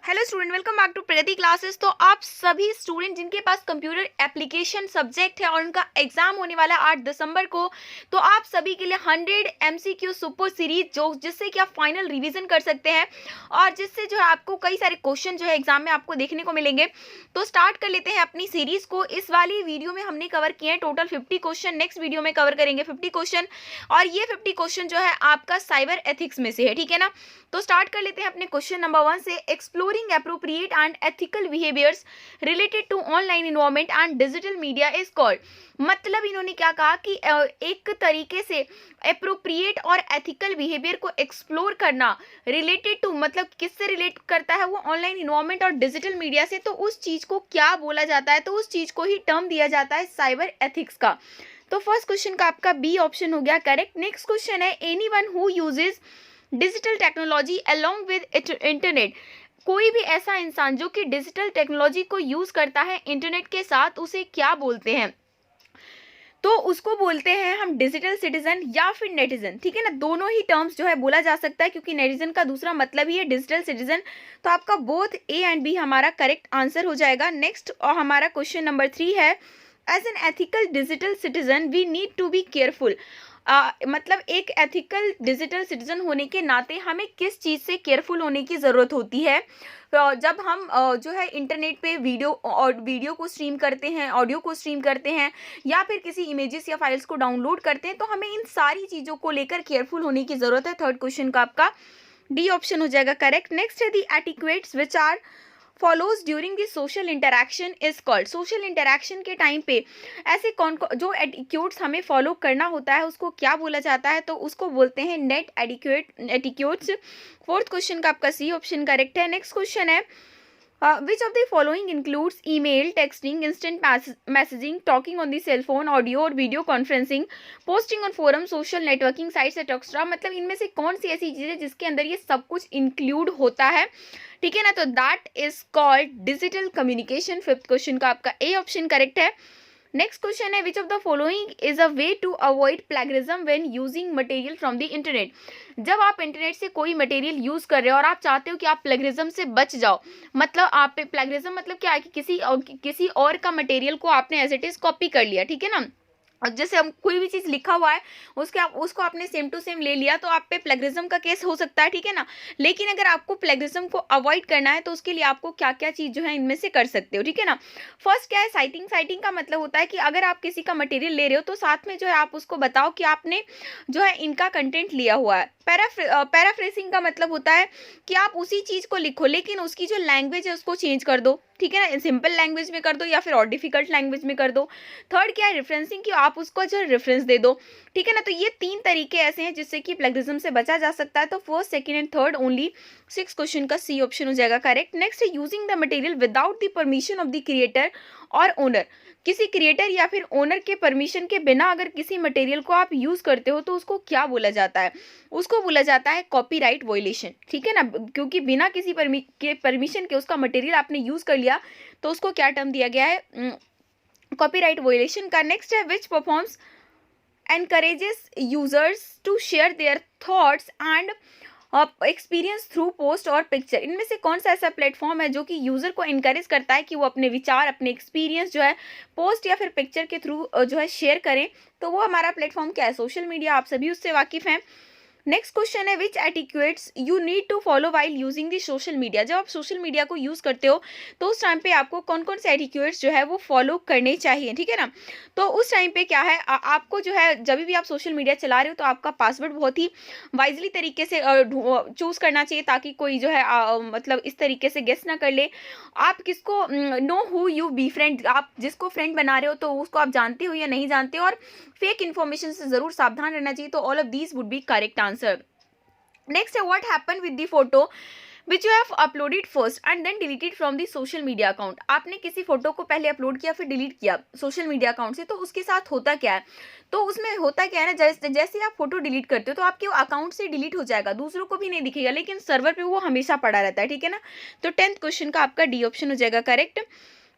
Hello student, welcome back to Pragati classes. तो आप सभी स्टूडेंट जिनके पास कंप्यूटर एप्लीकेशन सब्जेक्ट है और उनका एग्जाम होने वाला है 8 दिसंबर को, तो आप सभी के लिए 100 एमसीक्यू सुपर सीरीज जो जिससे कि आप फाइनल रिवीजन कर सकते हैं और जिससे जो है आपको कई सारे क्वेश्चन जो है एग्जाम में आपको देखने को मिलेंगे। तो स्टार्ट कर लेते हैं अपनी सीरीज को। इस वाली वीडियो में हमने कवर किए हैं टोटल 50 क्वेश्चन, नेक्स्ट वीडियो में कवर करेंगे 50 क्वेश्चन और ये 50 क्वेश्चन जो है आपका साइबर एथिक्स में से है, ठीक है ना। तो स्टार्ट कर लेते हैं अपने क्वेश्चन नंबर 1 से। Exploring appropriate and ethical behaviours related to online environment and digital media is called. मतलब इन्होंने क्या कहा कि एक तरीके से एप्रोप्रिएट और एथिकल बिहेवियर को एक्सप्लोर करना रिलेटेड टू, मतलब किससे रिलेट करता है वो ऑनलाइन इन्वायरमेंट और डिजिटल मीडिया से, तो उस चीज को क्या बोला जाता है, तो उस चीज को ही टर्म दिया जाता है साइबर एथिक्स का। तो फर्स्ट क्वेश्चन का आपका बी ऑप्शन हो गया करेक्ट। नेक्स्ट क्वेश्चन है anyone who uses digital technology along with internet. कोई भी ऐसा इंसान जो कि डिजिटल टेक्नोलॉजी को यूज करता है इंटरनेट के साथ, उसे क्या बोलते हैं? तो उसको बोलते हैं हम डिजिटल सिटीजन या फिर नेटिजन, ठीक है ना। दोनों ही टर्म्स जो है बोला जा सकता है क्योंकि नेटिजन का दूसरा मतलब ही है डिजिटल सिटीजन। तो आपका बोथ ए एंड बी हमारा करेक्ट आंसर हो जाएगा। नेक्स्ट और हमारा क्वेश्चन नंबर 3 है as an ethical digital citizen we need to be careful. मतलब एक एथिकल डिजिटल सिटीजन होने के नाते हमें किस चीज़ से केयरफुल होने की ज़रूरत होती है? जब हम जो है इंटरनेट पे वीडियो को स्ट्रीम करते हैं, ऑडियो को स्ट्रीम करते हैं या फिर किसी इमेजेस या फाइल्स को डाउनलोड करते हैं, तो हमें इन सारी चीज़ों को लेकर केयरफुल होने की ज़रूरत है। थर्ड क्वेश्चन का आपका डी ऑप्शन हो जाएगा करेक्ट। नेक्स्ट है the etiquettes which are follows during the social interaction is called. Social interaction के टाइम पे ऐसे कौन जो एटिक्यूट्स हमें फॉलो करना होता है उसको क्या बोला जाता है? तो उसको बोलते हैं नेट एटिक्यूट्स। फोर्थ क्वेश्चन का आपका सी ऑप्शन करेक्ट है। नेक्स्ट क्वेश्चन है which of the following includes email, texting, instant messaging, talking on the cell phone, audio और video conferencing, posting on forum, social networking sites etc. मतलब इनमें से कौन सी ऐसी चीज़ है जिसके अंदर ये सब कुछ इंक्लूड होता है, ठीक है ना। तो that is called digital communication. Fifth question का आपका ए ऑप्शन करेक्ट है। नेक्स्ट क्वेश्चन है which of the following is a way to avoid plagiarism when using material from the internet. जब आप इंटरनेट से कोई मटेरियल यूज कर रहे हो और आप चाहते हो कि आप प्लेगरिज्म से बच जाओ, मतलब आप प्लेगरिज्म मतलब क्या है कि किसी और का मटेरियल को आपने एज इट इज कॉपी कर लिया, ठीक है ना। और जैसे हम कोई भी चीज़ लिखा हुआ है उसको आपने सेम टू सेम ले लिया तो आप पे प्लेगरिज्म का केस हो सकता है, ठीक है ना। लेकिन अगर आपको प्लेगरिज्म को अवॉइड करना है तो उसके लिए आपको क्या क्या चीज़ जो है इनमें से कर सकते हो, ठीक है ना। फर्स्ट क्या है साइटिंग। साइटिंग का मतलब होता है कि अगर आप किसी का मटेरियल ले रहे हो तो साथ में जो है आप उसको बताओ कि आपने जो है इनका कंटेंट लिया हुआ है। पैराफ्रेसिंग का मतलब होता है कि आप उसी चीज़ को लिखो लेकिन उसकी जो लैंग्वेज है उसको चेंज कर दो, ठीक है ना। सिंपल लैंग्वेज में कर दो या फिर और डिफिकल्ट लैंग्वेज में कर दो। थर्ड क्या है रेफरेंसिंग, कि आप उसको जो रेफरेंस दे दो, ठीक है ना। तो ये 3 तरीके ऐसे हैं जिससे कि प्लेगरिज्म से बचा जा सकता है। तो first, second and third only. 6 question का सी ऑप्शन हो जाएगा करेक्ट। नेक्स्ट है using the material without the permission of the creator और ओनर। किसी क्रिएटर या फिर ओनर के परमिशन के बिना अगर किसी मटेरियल को आप यूज करते हो तो उसको क्या बोला जाता है? उसको बोला जाता है कॉपीराइट वायलेशन, ठीक है ना। क्योंकि बिना किसी परमिशन के उसका मटेरियल आपने यूज कर लिया तो उसको क्या टर्म दिया गया है? कॉपीराइट वायलेशन का। नेक्स्ट है which performs encourages users to share their thoughts and experience through post और पिक्चर। इनमें से कौन सा ऐसा प्लेटफॉर्म है जो कि यूजर को इनकरेज करता है कि वो अपने विचार, अपने एक्सपीरियंस जो है पोस्ट या फिर पिक्चर के थ्रू जो है शेयर करें? तो वो हमारा प्लेटफॉर्म क्या है? Social media. आप सभी उससे वाकिफ हैं। नेक्स्ट क्वेश्चन है which etiquettes you need to follow while using the social media. जब आप सोशल मीडिया को यूज करते हो तो उस टाइम पे आपको कौन कौन से एटिक्वेट्स जो है वो फॉलो करने चाहिए, ठीक है ना। तो उस टाइम पे क्या है आपको जो है जब भी आप सोशल मीडिया चला रहे हो तो आपका पासवर्ड बहुत ही वाइजली तरीके से चूज करना चाहिए ताकि कोई जो है मतलब इस तरीके से गेस ना कर ले। आप किसको know who you be friend, आप जिसको फ्रेंड बना रहे हो तो उसको आप जानते हो या नहीं जानते, और फेक इन्फॉर्मेशन से जरूर सावधान रहना चाहिए। तो all of these would be correct answer. Next है what happen with the photo which you have uploaded first and then deleted from the social media account. आपने किसी फोटो को पहले अपलोड किया फिर डिलीट किया सोशल मीडिया अकाउंट से, तो उसके साथ होता क्या है? तो उसमें होता क्या है ना, जैसे आप फोटो डिलीट करते हो तो आपके अकाउंट से डिलीट हो जाएगा, दूसरों को भी नहीं दिखेगा लेकिन सर्वर पे वो हमेशा पड़ा रहता है, ठीक है ना। तो 10th क्वेश्चन का आपका डी ऑप्शन हो जाएगा करेक्ट।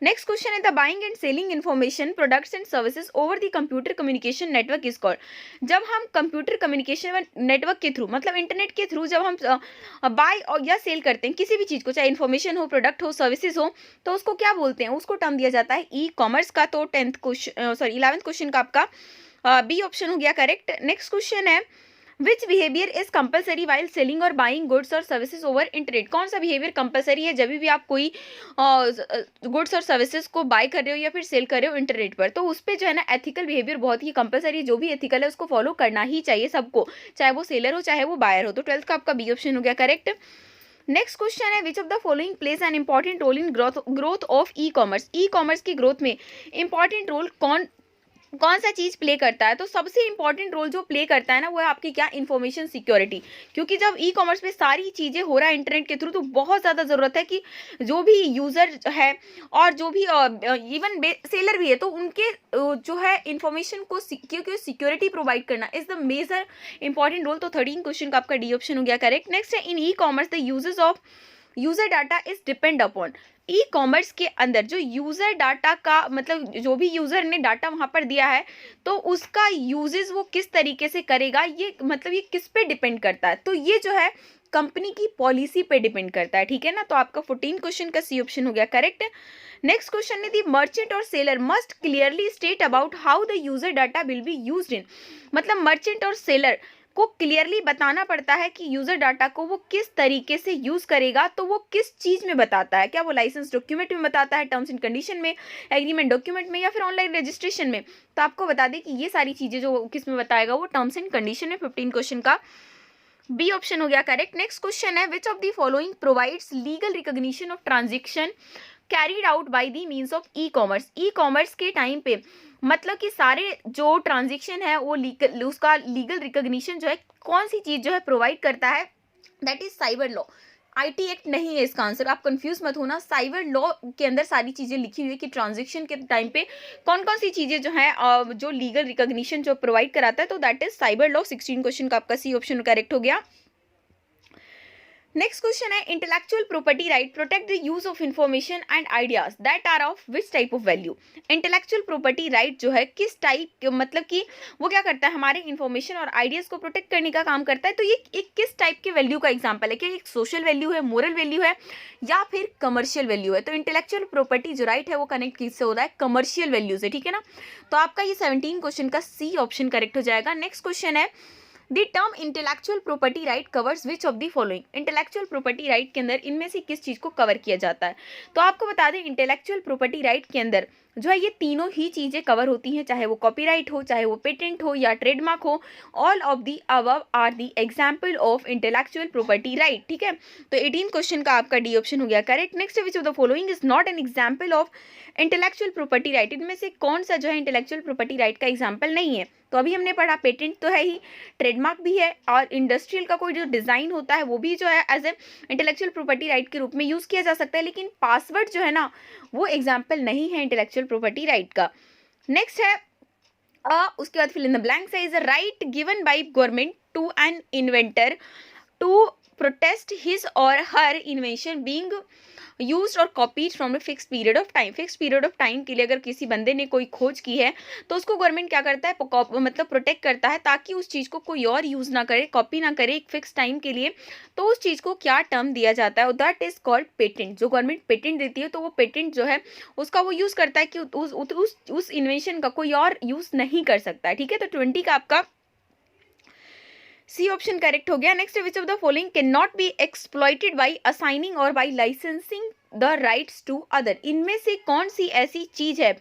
नेक्स्ट क्वेश्चन है the buying and selling information products and services over the computer communication network is called. जब हम कंप्यूटर कम्युनिकेशन नेटवर्क के थ्रू मतलब इंटरनेट के थ्रू जब हम बाय और या सेल करते हैं किसी भी चीज़ को, चाहे इन्फॉर्मेशन हो, प्रोडक्ट हो, सर्विसेज हो, तो उसको क्या बोलते हैं? उसको टर्म दिया जाता है ई कॉमर्स का। तो 11th क्वेश्चन का आपका बी ऑप्शन हो गया करेक्ट। नेक्स्ट क्वेश्चन है which behaviour is compulsory while selling और बाइंग गुड्स और सर्विसेज ओवर इंटरनेट। कौन सा बिहेवियर कंपलसरी है जब भी आप कोई गुड्स और सर्विसेज को बाय कर रहे हो या फिर सेल कर रहे हो इंटरनेट पर? तो उस पर जो है ना एथिकल बिहेवियर बहुत ही कंपलसरी, जो भी एथिकल है उसको फॉलो करना ही चाहिए सबको, चाहे वो सेलर हो चाहे वो बायर हो। तो 12th का आपका बी ऑप्शन हो गया करेक्ट। नेक्स्ट क्वेश्चन है which of the following plays an important role in growth of e commerce. E commerce की ग्रोथ में इंपॉर्टेंट रोल कौन सा चीज़ प्ले करता है? तो सबसे इंपॉर्टेंट रोल जो प्ले करता है ना वो है आपकी क्या? Information security. क्योंकि जब ई कॉमर्स पे सारी चीज़ें हो रहा है इंटरनेट के थ्रू, तो बहुत ज़्यादा ज़रूरत है कि जो भी यूज़र है और जो भी इवन सेलर भी है, तो उनके जो है इन्फॉर्मेशन को सिक्योरिटी प्रोवाइड करना is the major important role. तो 13 क्वेश्चन का आपका डी ऑप्शन हो गया करेक्ट। नेक्स्ट है in e commerce the uses of user data is depend upon. E commerce के अंदर जो यूजर डाटा का मतलब जो भी यूजर ने डाटा वहां पर दिया है तो उसका यूजेस वो किस तरीके से करेगा, ये मतलब ये किस पे डिपेंड करता है? तो ये जो है कंपनी की पॉलिसी पे डिपेंड करता है, ठीक है ना। तो आपका 14 क्वेश्चन का सी ऑप्शन हो गया करेक्ट। नेक्स्ट क्वेश्चन है दी मर्चेंट और seller must clearly state about how the user data will be used in. मतलब मर्चेंट और सेलर को क्लियरली बताना पड़ता है कि यूजर डाटा को वो किस तरीके से यूज करेगा। तो वो किस चीज में बताता है? क्या वो लाइसेंस डॉक्यूमेंट में बताता है, टर्म्स एंड कंडीशन में, एग्रीमेंट डॉक्यूमेंट में, या फिर ऑनलाइन रजिस्ट्रेशन में? तो आपको बता दें कि ये सारी चीजें जो किस में बताएगा वो टर्म्स एंड कंडीशन में। 15 क्वेश्चन का बी ऑप्शन हो गया करेक्ट। नेक्स्ट क्वेश्चन है which of the following provides legal recognition of transaction carried out by the means of e commerce. E commerce के टाइम पे मतलब कि सारे जो ट्रांजेक्शन है वो लीगल, उसका लीगल रिकॉग्निशन जो है कौन सी चीज जो है प्रोवाइड करता है? That is cyber law. IT act नहीं है इसका आंसर, आप कंफ्यूज मत होना। साइबर लॉ के अंदर सारी चीजें लिखी हुई है कि ट्रांजेक्शन के टाइम पे कौन कौन सी चीजें जो है जो लीगल रिकॉग्निशन जो प्रोवाइड कराता है। तो that is cyber law. 16 question का आपका सी ऑप्शन करेक्ट हो गया। नेक्स्ट क्वेश्चन है intellectual property right protect the use of information and ideas that are of which type of value. Intellectual property right जो है किस टाइप मतलब कि वो क्या करता है? हमारे इंफॉर्मेशन और आइडियाज को प्रोटेक्ट करने का काम करता है। तो ये एक किस टाइप के वैल्यू का एग्जाम्पल है? क्या एक सोशल वैल्यू है, मोरल वैल्यू है, या फिर कमर्शियल वैल्यू है? तो इंटेलेक्चुअल प्रॉपर्टी जो राइट है वो कनेक्ट किससे होता है? कमर्शियल वैल्यू से, ठीक है ना। तो आपका ये 17 क्वेश्चन का सी ऑप्शन करेक्ट हो जाएगा। नेक्स्ट क्वेश्चन है the term intellectual property right covers which of the following. Intellectual property right के अंदर इनमें से किस चीज को कवर किया जाता है? तो आपको बता दें इंटेलेक्चुअल प्रॉपर्टी राइट के अंदर जो है ये तीनों ही चीजें कवर होती हैं, चाहे वो कॉपीराइट हो, चाहे वो पेटेंट हो या ट्रेडमार्क हो। All of the above are the example of intellectual property right, ठीक है। तो 18 क्वेश्चन का आपका डी ऑप्शन हो गया correct. Next which of the following is not an example of intellectual property right. इनमें से कौन सा जो है इंटेलेक्चुअल प्रॉपर्टी राइट का एग्जाम्पल नहीं है? तो अभी हमने पढ़ा पेटेंट तो है ही, ट्रेडमार्क भी है, और इंडस्ट्रियल का कोई जो डिजाइन होता है वो भी जो है as a intellectual property right के रूप में यूज किया जा सकता है। लेकिन पासवर्ड जो है ना वो एग्जाम्पल नहीं है इंटेलेक्चुअल प्रॉपर्टी राइट का। नेक्स्ट है उसके बाद फिल इन द ब्लैंक्स है is a right given by government to an inventor to protest his और हर इन्वेंशन बीइंग यूज्ड और copied from a fix period of time. Fix period of time के लिए अगर किसी बंदे ने कोई खोज की है तो उसको गवर्नमेंट क्या करता है? मतलब प्रोटेक्ट करता है ताकि उस चीज़ को कोई और यूज़ ना करे, कॉपी ना करे एक फिक्स टाइम के लिए। तो उस चीज़ को क्या टर्म दिया जाता है? That is called patent. जो गवर्नमेंट पेटेंट देती है तो वो पेटेंट जो है उसका वो यूज़ करता है कि उस इन्वेंशन का कोई और यूज़ नहीं कर सकता है, ठीक है। तो 20 का आपका सी ऑप्शन करेक्ट हो गया। Next which of the following can not be exploited by assigning or by licensing the rights to other. इनमें से कौन सी ऐसी चीज है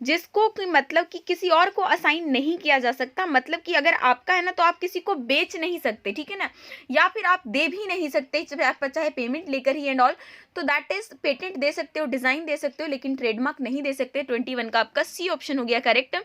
जिसको मतलब कि किसी और को असाइन नहीं किया जा सकता? मतलब कि अगर आपका है ना तो आप किसी को बेच नहीं सकते, ठीक है ना, या फिर आप दे भी नहीं सकते चाहे पेमेंट लेकर ही एंड ऑल। तो दैट इज पेटेंट दे सकते हो, डिजाइन दे सकते हो, लेकिन ट्रेडमार्क नहीं दे सकते। 21 का आपका सी ऑप्शन हो गया करेक्ट।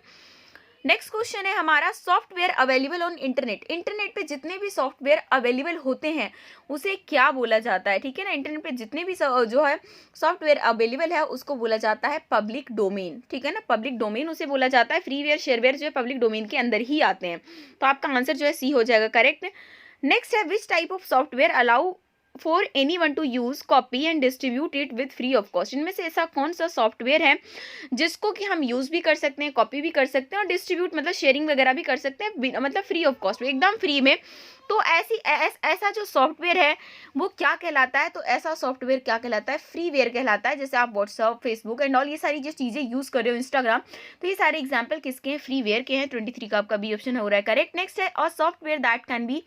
नेक्स्ट क्वेश्चन है हमारा software available on internet. Internet पे जितने भी सॉफ्टवेयर अवेलेबल होते हैं उसे क्या बोला जाता है? ठीक है ना, इंटरनेट पे जितने भी जो है सॉफ्टवेयर अवेलेबल है उसको बोला जाता है पब्लिक डोमेन, ठीक है ना, पब्लिक डोमेन उसे बोला जाता है। फ्रीवेयर शेयरवेयर जो है पब्लिक डोमेन के अंदर ही आते हैं। तो आपका आंसर जो है सी हो जाएगा करेक्ट। नेक्स्ट है which type of software allow for anyone to use, copy and distribute it with free of cost. इनमें से ऐसा कौन सा सॉफ्टवेयर है जिसको कि हम यूज भी कर सकते हैं, कॉपी भी कर सकते हैं और डिस्ट्रीब्यूट मतलब शेयरिंग वगैरह भी कर सकते हैं, मतलब फ्री ऑफ कॉस्ट, एकदम फ्री में। तो ऐसा जो सॉफ्टवेयर है वो क्या कहलाता है? तो ऐसा सॉफ्टवेयर क्या कहलाता है? फ्रीवेयर कहलाता है। जैसे आप व्हाट्सअप, फेसबुक एंड ऑल ये सारी जो चीज़ें यूज़ कर रहे हो, इंस्टाग्राम, तो ये सारे एग्जाम्पल किसके हैं? फ्रीवेयर के हैं। 23 का आपका बी ऑप्शन हो रहा है करेक्ट। नेक्स्ट है a software that can be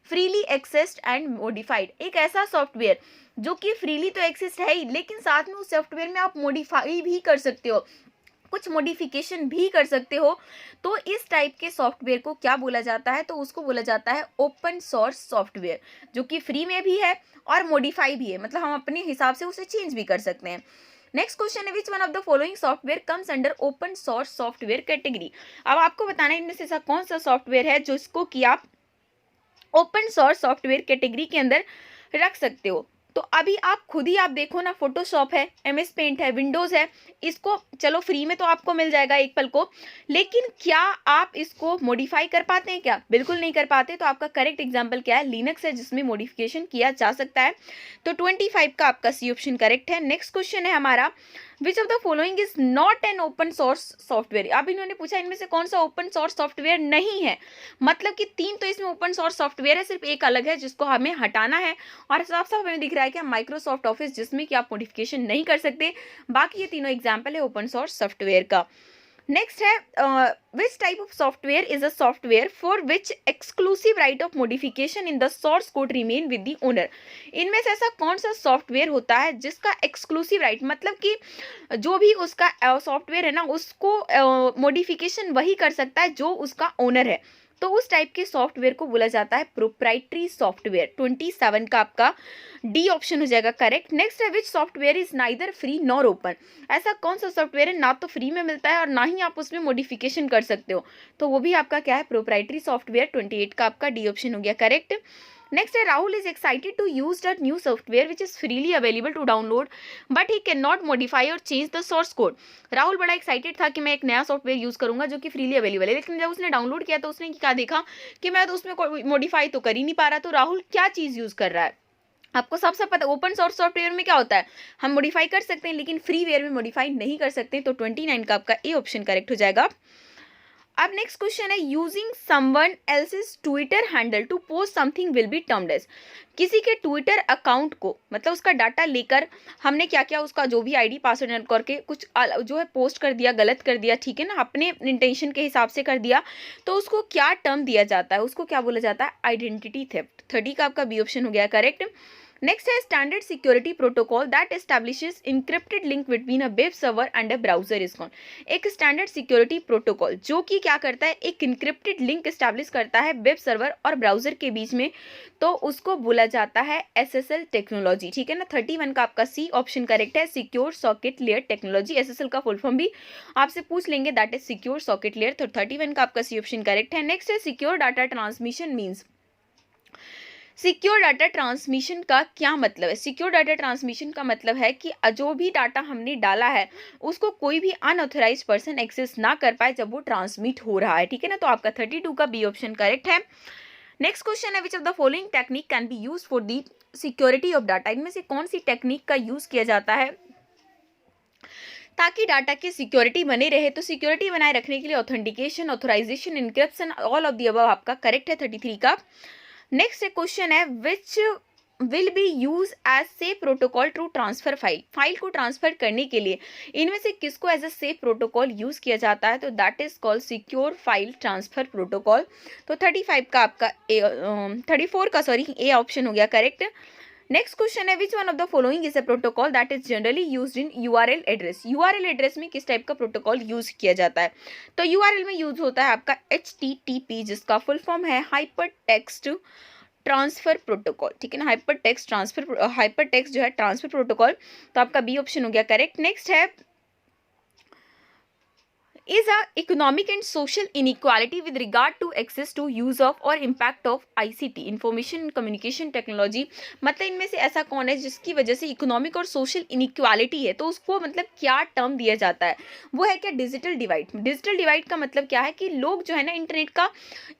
freely accessed and modified. एक ऐसा सॉफ्टवेयर जो कि फ्रीली तो एक्सेस है ही, लेकिन साथ में उस सॉफ्टवेयर में आप मॉडिफाई भी कर सकते हो, कुछ मॉडिफिकेशन भी कर सकते हो। तो इस टाइप के सॉफ्टवेयर को क्या बोला जाता है? तो उसको बोला जाता है ओपन सोर्स सॉफ्टवेयर, जो कि फ्री में भी है और मॉडिफाई भी है, मतलब हम अपने हिसाब से उसे चेंज भी कर सकते हैं। नेक्स्ट क्वेश्चन है which one of the following software comes under open source software category. अब आपको बताना है इनमें से ऐसा कौन सा सॉफ्टवेयर है जिसको कि आप ओपन सोर्स सॉफ्टवेयर कैटेगरी के अंदर रख सकते हो। तो अभी आप खुद ही आप देखो ना, फोटोशॉप है, एमएस पेंट है, विंडोज है, इसको चलो फ्री में तो आपको मिल जाएगा एक पल को, लेकिन क्या आप इसको मॉडिफाई कर पाते हैं? क्या बिल्कुल नहीं कर पाते। तो आपका करेक्ट एग्जांपल क्या है? लिनक्स है, जिसमें मॉडिफिकेशन किया जा सकता है। तो 25 का आपका सी ऑप्शन करेक्ट है। नेक्स्ट क्वेश्चन है हमारा विच of the following is not an open source software. अब इन्होंने पूछा इनमें से कौन सा ओपन सोर्स सॉफ्टवेयर नहीं है, मतलब कि 3 तो इसमें ओपन सोर्स सॉफ्टवेयर है, सिर्फ एक अलग है जिसको हमें हटाना है। और साफ साफ हमें दिख रहा है कि माइक्रोसॉफ्ट ऑफिस, जिसमें कि आप मॉडिफिकेशन नहीं कर सकते। बाकी ये तीनों एग्जाम्पल है ओपन सोर्स सॉफ्टवेयर का। नेक्स्ट है which type of software is a software for which exclusive right of modification in the source code remain with the owner. इनमें से ऐसा कौन सा सॉफ्टवेयर होता है जिसका एक्सक्लूसिव राइट, मतलब कि जो भी उसका सॉफ्टवेयर है ना, उसको मॉडिफिकेशन वही कर सकता है जो उसका ओनर है। तो उस टाइप के सॉफ्टवेयर को बोला जाता है प्रोप्राइटरी सॉफ्टवेयर। 27 का आपका डी ऑप्शन हो जाएगा करेक्ट। नेक्स्ट है विच software is neither free nor open. ऐसा कौन सा सॉफ्टवेयर है ना तो फ्री में मिलता है और ना ही आप उसमें मॉडिफिकेशन कर सकते हो, तो वो भी आपका क्या है? Proprietary software. 28 का आपका डी ऑप्शन हो गया करेक्ट। नेक्स्ट है Rahul is excited to use the new software which is freely available to download but he can not modify or change the source code. Rahul बड़ा एक्साइटेड था कि मैं एक नया सॉफ्टवेयर यूज करूंगा जो कि फ्रीली अवेलेबल है, लेकिन जब उसने डाउनलोड किया तो उसने क्या देखा कि मैं तो उसमें कोई मॉडिफाई तो कर ही नहीं पा रहा। तो राहुल क्या चीज यूज कर रहा है? आपको सबसे पता ओपन सोर्स सॉफ्टवेयर में क्या होता है, हम मॉडिफाई कर सकते हैं लेकिन फ्री वेयर में मॉडिफाई नहीं कर सकते। तो 29 का आपका ए ऑप्शन करेक्ट हो जाएगा। अब नेक्स्ट क्वेश्चन है using someone else's twitter handle to post something will be termed as. किसी के ट्विटर अकाउंट को, मतलब उसका डाटा लेकर हमने क्या किया, उसका जो भी आईडी पासवर्ड करके कुछ जो है पोस्ट कर दिया, गलत कर दिया, ठीक है ना, अपने इंटेंशन के हिसाब से कर दिया, तो उसको क्या टर्म दिया जाता है? उसको क्या बोला जाता है? Identity theft. 30 का आपका बी ऑप्शन हो गया करेक्ट। नेक्स्ट है standard security protocol that establishes encrypted link between a web server and a browser is called. एक स्टैंडर्ड सिक्योरिटी प्रोटोकॉल जो कि क्या करता है? एक इंक्रिप्टेड लिंक एस्टैब्लिश करता है वेब सर्वर और ब्राउजर के बीच में, तो उसको बोला जाता है एसएसएल टेक्नोलॉजी, ठीक है ना। 31 का आपका सी ऑप्शन करेक्ट है, secure socket layer technology. SSL का फुल फॉर्म भी आपसे पूछ लेंगे, that is secure socket layer. तो 31 का आपका सी ऑप्शन करेक्ट है। नेक्स्ट है secure data transmission means. Secure data transmission का क्या मतलब है? सिक्योर डाटा ट्रांसमिशन का मतलब है कि जो भी डाटा हमने डाला है उसको कोई भी अनऑथराइज्ड पर्सन एक्सेस ना कर पाए जब वो ट्रांसमिट हो रहा है, ठीक है ना। तो आपका 32 का बी ऑप्शन करेक्ट है। नेक्स्ट क्वेश्चन है which of the following technique can be use for the security of data. इनमें से कौन सी टेक्निक का यूज किया जाता है ताकि डाटा की सिक्योरिटी बने रहे? तो सिक्योरिटी बनाए रखने के लिए authentication, authorization, encryption, all of the above आपका करेक्ट है 33 का। नेक्स्ट क्वेश्चन है which will be use as safe protocol to transfer file को ट्रांसफर करने के लिए इनमें से किसको as a safe protocol use किया जाता है? तो that is called secure file transfer protocol. तो 35 का आपका 34 का सॉरी ए ऑप्शन हो गया करेक्ट। नेक्स्ट क्वेश्चन है which one of the following is a protocol that is generally used in URL address. URL address में किस टाइप का प्रोटोकॉल यूज किया जाता है? तो यूआरएल में यूज होता है आपका HTTP, जिसका फुल फॉर्म है हाइपर टेक्स्ट ट्रांसफर प्रोटोकॉल, ठीक है ना। हाइपर टेक्स्ट जो है ट्रांसफर प्रोटोकॉल। तो आपका बी ऑप्शन हो गया करेक्ट। नेक्स्ट है is a economic and social inequality with regard to access to use of और impact of ICT information and communication technology। मतलब इनमें से ऐसा कौन है जिसकी वजह से इकोनॉमिक और सोशल इनिक्वालिटी है, तो उसको मतलब क्या टर्म दिया जाता है, वो है क्या, डिजिटल डिवाइड। डिजिटल डिवाइड का मतलब क्या है कि लोग जो है ना इंटरनेट का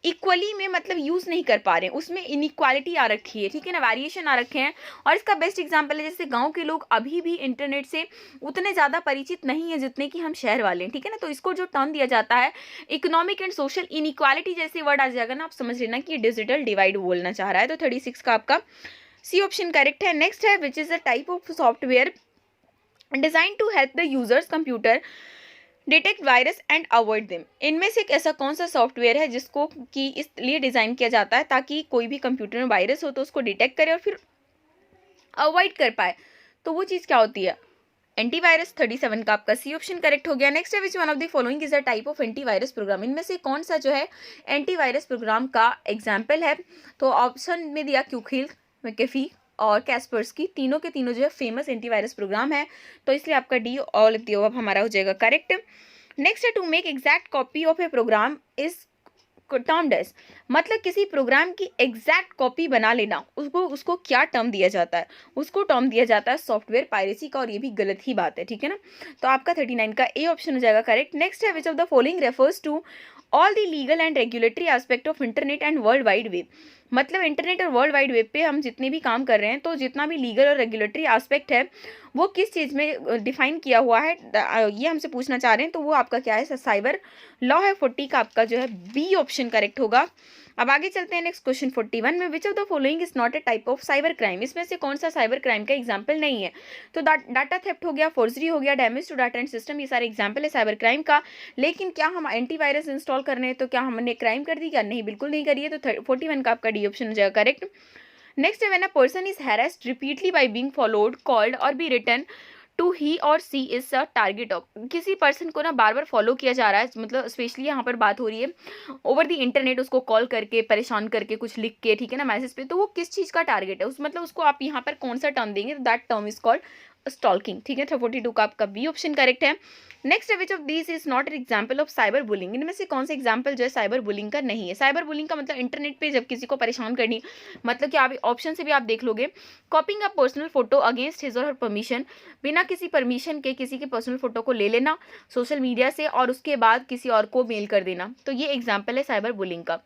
इक्वली में मतलब यूज़ नहीं कर पा रहे हैं, उसमें इनिक्वालिटी आ रखी है, ठीक है ना, वेरिएशन आ रखे हैं। और इसका बेस्ट एग्जाम्पल है जैसे गाँव के लोग अभी भी इंटरनेट से उतने ज़्यादा परिचित नहीं है जितने कि हम शहर वाले हैं, ठीक है ना। तो इसको जो टर्म दिया जाता है इकोनॉमिक एंड सोशल इनइक्वालिटी जैसे वर्ड आ जाएगा ना, आप समझ लेना कि डिजिटल डिवाइड बोलना चाह रहा है। तो 36 का आपका सी ऑप्शन करेक्ट है। नेक्स्ट है which is a type of software design to help the users computer detect virus and avoid them. इनमें से एक ऐसा कौन सा सॉफ्टवेयर है जिसको कि इसलिए डिजाइन किया जाता है ताकि कोई भी कंप्यूटर में वायरस हो तो उसको डिटेक्ट करे और फिर अवॉइड कर पाए, तो वो चीज़ क्या होती है, एंटीवायरस। 37 का आपका सी ऑप्शन करेक्ट हो गया। नेक्स्ट है which one of the following is a type of antivirus program. इनमें से कौन सा जो है एंटीवायरस प्रोग्राम का एग्जाम्पल है, तो ऑप्शन में दिया क्यूखिल, मैकेफी और कैस्पर्सकी, तीनों के तीनों जो है फेमस एंटीवायरस प्रोग्राम है, तो इसलिए आपका D all of the above हमारा हो जाएगा करेक्ट। नेक्स्ट है to make exact copy of a program is termed as, मतलब किसी प्रोग्राम की एग्जैक्ट कॉपी बना लेना, उसको क्या टर्म दिया जाता है, उसको टर्म दिया जाता है सॉफ्टवेयर पायरेसी का, और ये भी गलत ही बात है, ठीक है ना। तो आपका 39 का ए ऑप्शन हो जाएगा करेक्ट। नेक्स्ट है which of the following refers to all the legal and regulatory aspect of internet and world wide web. मतलब इंटरनेट और वर्ल्ड वाइड वेब पे हम जितने भी काम कर रहे हैं, तो जितना भी लीगल और रेगुलेटरी एस्पेक्ट है वो किस चीज़ में डिफाइन किया हुआ है, ये हमसे पूछना चाह रहे हैं, तो वो आपका क्या है, साइबर लॉ है। 40 का आपका जो है बी ऑप्शन करेक्ट होगा। अब आगे चलते हैं नेक्स्ट क्वेश्चन 41 में, विच of the following is not a type of cyber crime. इसमें से कौन सा साइबर क्राइम का एग्जाम्पल नहीं है, तो डाटा थेफ्ट हो गया, फोर्जरी हो गया, damage to data and system, ये सारे एग्जाम्पल है साइबर क्राइम का। लेकिन क्या हम एंटीवायरस इंस्टॉल कर रहे हैं तो क्या हमने क्राइम कर दी क्या, नहीं, बिल्कुल नहीं करिए। तो 41 का आपका डी ऑप्शन हो जाएगा करेक्ट। नेक्स्ट है when a person is harassed repeatedly by being followed, called और बी रिटन टू ही और सी इज अ टारगेट ऑफ। किसी पर्सन को ना बार बार फॉलो किया जा रहा है, मतलब स्पेशली यहाँ पर बात हो रही है ओवर द इंटरनेट, उसको कॉल करके परेशान करके कुछ लिख के, ठीक है ना, मैसेज पे, तो वो किस चीज़ का टारगेट है, उस मतलब उसको आप यहाँ पर कौन सा टर्म देंगे, तो that term is called stalking, ठीक है। 42 का आपका बी ऑप्शन करेक्ट है। Next which of this is not an example of cyber bullying. इनमें से कौन सा एग्जाम्पल जो है साइबर बुलिंग का नहीं है। साइबर बुलिंग का मतलब इंटरनेट पे जब किसी को परेशान करनी, मतलब कि आप ऑप्शन से भी आप देख लोगे, कॉपिंग a personal photo against his और हर परमिशन, बिना किसी परमिशन के किसी के पर्सनल फोटो को ले लेना सोशल मीडिया से और उसके बाद किसी और को मेल कर देना, तो ये एग्जाम्पल है साइबर बुलिंग का।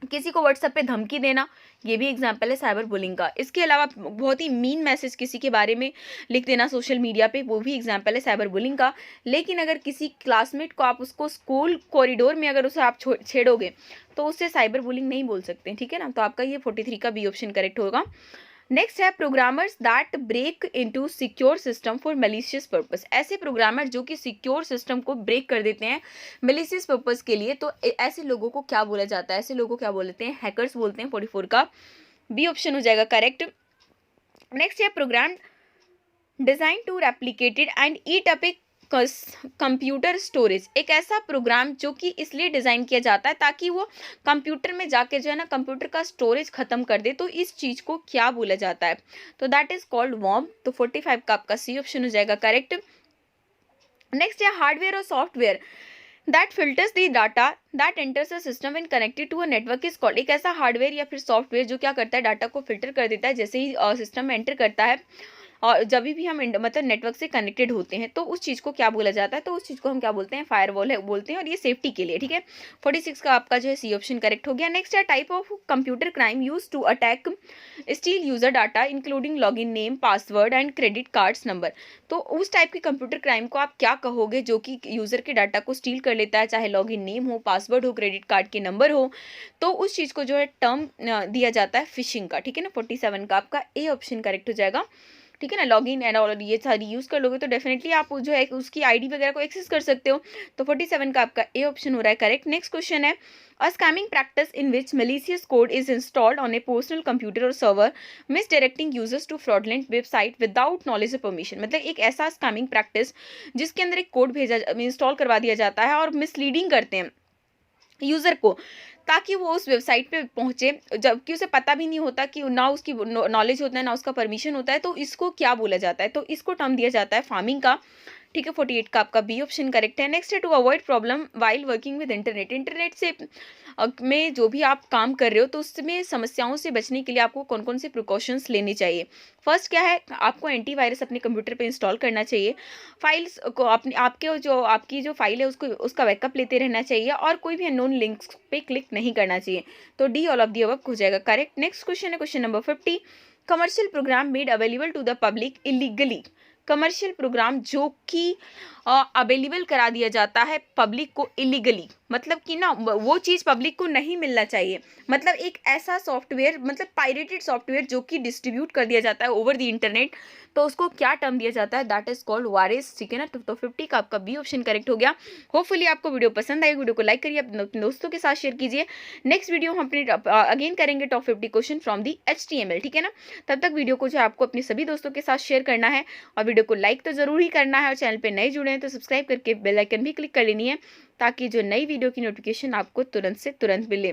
किसी को व्हाट्सएप पे धमकी देना, ये भी एग्जाम्पल है साइबर बुलिंग का। इसके अलावा बहुत ही मीन मैसेज किसी के बारे में लिख देना सोशल मीडिया पे, वो भी एग्जाम्पल है साइबर बुलिंग का। लेकिन अगर किसी क्लासमेट को आप उसको स्कूल कॉरिडोर में अगर उसे आप छेड़ोगे तो उससे साइबर बुलिंग नहीं बोल सकते, ठीक है ना। तो आपका ये 43 का बी ऑप्शन करेक्ट होगा। नेक्स्ट है programmers that break into secure system for malicious purpose. ऐसे प्रोग्रामर जो कि सिक्योर सिस्टम को ब्रेक कर देते हैं मैलिशियस पर्पस के लिए, तो ऐसे लोगों को क्या बोला जाता है, ऐसे लोगों को क्या बोलते हैं, हैकर्स बोलते हैं। 44 का बी ऑप्शन हो जाएगा करेक्ट। नेक्स्ट है program design to replicated and eat up a computer storage. एक ऐसा प्रोग्राम जो कि इसलिए डिज़ाइन किया जाता है ताकि वो कंप्यूटर में जाके जो है ना कंप्यूटर का स्टोरेज खत्म कर दे, तो इस चीज़ को क्या बोला जाता है, तो दैट इज कॉल्ड वॉर्म। तो 45 का आपका सी ऑप्शन हो जाएगा करेक्ट। नेक्स्ट है हार्डवेयर और software that filters the data that enters a system when connected to a network is called. एक ऐसा हार्डवेयर या फिर सॉफ्टवेयर जो क्या करता है, डाटा को फिल्टर कर देता है जैसे ही सिस्टम में एंटर करता है, और जब भी हम मतलब नेटवर्क से कनेक्टेड होते हैं तो उस चीज़ को क्या बोला जाता है, तो उस चीज़ को हम क्या बोलते हैं, फायरवॉल है बोलते हैं, और ये सेफ्टी के लिए, ठीक है। 46 का आपका जो है सी ऑप्शन करेक्ट हो गया। नेक्स्ट है type of computer crime use to attack steal user data including login name, password and credit cards number. तो उस टाइप के कंप्यूटर क्राइम को आप क्या कहोगे जो कि यूजर के डाटा को स्टील कर लेता है, चाहे लॉगिन नेम हो, पासवर्ड हो, क्रेडिट कार्ड के नंबर हो, तो उस चीज़ को जो है टर्म दिया जाता है फिशिंग का, ठीक है ना। 47 का आपका ए ऑप्शन करेक्ट हो जाएगा, ठीक है ना। लॉगिन एंड ऑल ये सारी यूज़ कर लोगे तो डेफिनेटली आप जो है उसकी आईडी वगैरह को एक्सेस कर सकते हो। तो 47 का आपका ए ऑप्शन हो रहा है करेक्ट। नेक्स्ट क्वेश्चन है a scamming practice in which malicious code is installed on a personal computer or server misdirecting users to fraudulent website without knowledge or permission. मतलब एक ऐसा स्कैमिंग प्रैक्टिस जिसके अंदर एक कोड इंस्टॉल करवा दिया जाता है और मिसलीडिंग करते हैं यूज़र को ताकि वो उस वेबसाइट पे पहुंचे, जबकि उसे पता भी नहीं होता, कि ना उसकी नॉलेज होता है ना उसका परमिशन होता है, तो इसको क्या बोला जाता है, तो इसको टर्म दिया जाता है फार्मिंग का, ठीक है, 48 का आपका बी ऑप्शन करेक्ट है। नेक्स्ट है to avoid problem while working with internet. Internet से में जो भी आप काम कर रहे हो तो उसमें समस्याओं से बचने के लिए आपको कौन कौन से प्रिकॉशंस लेने चाहिए। फर्स्ट क्या है, आपको एंटीवायरस अपने कंप्यूटर पे इंस्टॉल करना चाहिए। फाइल्स को अपने आपकी जो फाइल है उसका बैकअप लेते रहना चाहिए और कोई भी अननोन लिंक्स पे क्लिक नहीं करना चाहिए। तो D all of the above हो जाएगा करेक्ट। नेक्स्ट क्वेश्चन है question number 50। Commercial program made available to the public illegally. Commercial program जो कि अवेलेबल करा दिया जाता है पब्लिक को इलीगली, मतलब कि ना वो चीज़ पब्लिक को नहीं मिलना चाहिए। मतलब एक ऐसा सॉफ्टवेयर, मतलब पायरेटेड सॉफ्टवेयर जो कि डिस्ट्रीब्यूट कर दिया जाता है ओवर द इंटरनेट, तो उसको क्या टर्म दिया जाता है, दैट इज कॉल्ड वायरस। ठीक है ना, तो 50 का आपका बी ऑप्शन करेक्ट हो गया। होपफुली आपको वीडियो पसंद आई, वीडियो को लाइक करिए, अपने दोस्तों के साथ शेयर कीजिए। नेक्स्ट वीडियो हम अपने अगेन करेंगे top 50 question from the HTML। ठीक है ना, तब तक वीडियो को जो आपको अपने सभी दोस्तों के साथ शेयर करना है और वीडियो को लाइक तो जरूर ही करना है, और चैनल पे नए जुड़े हैं तो सब्सक्राइब करके बेल आइकन भी क्लिक कर लेनी है ताकि जो नई वीडियो की नोटिफिकेशन आपको तुरंत से तुरंत मिले।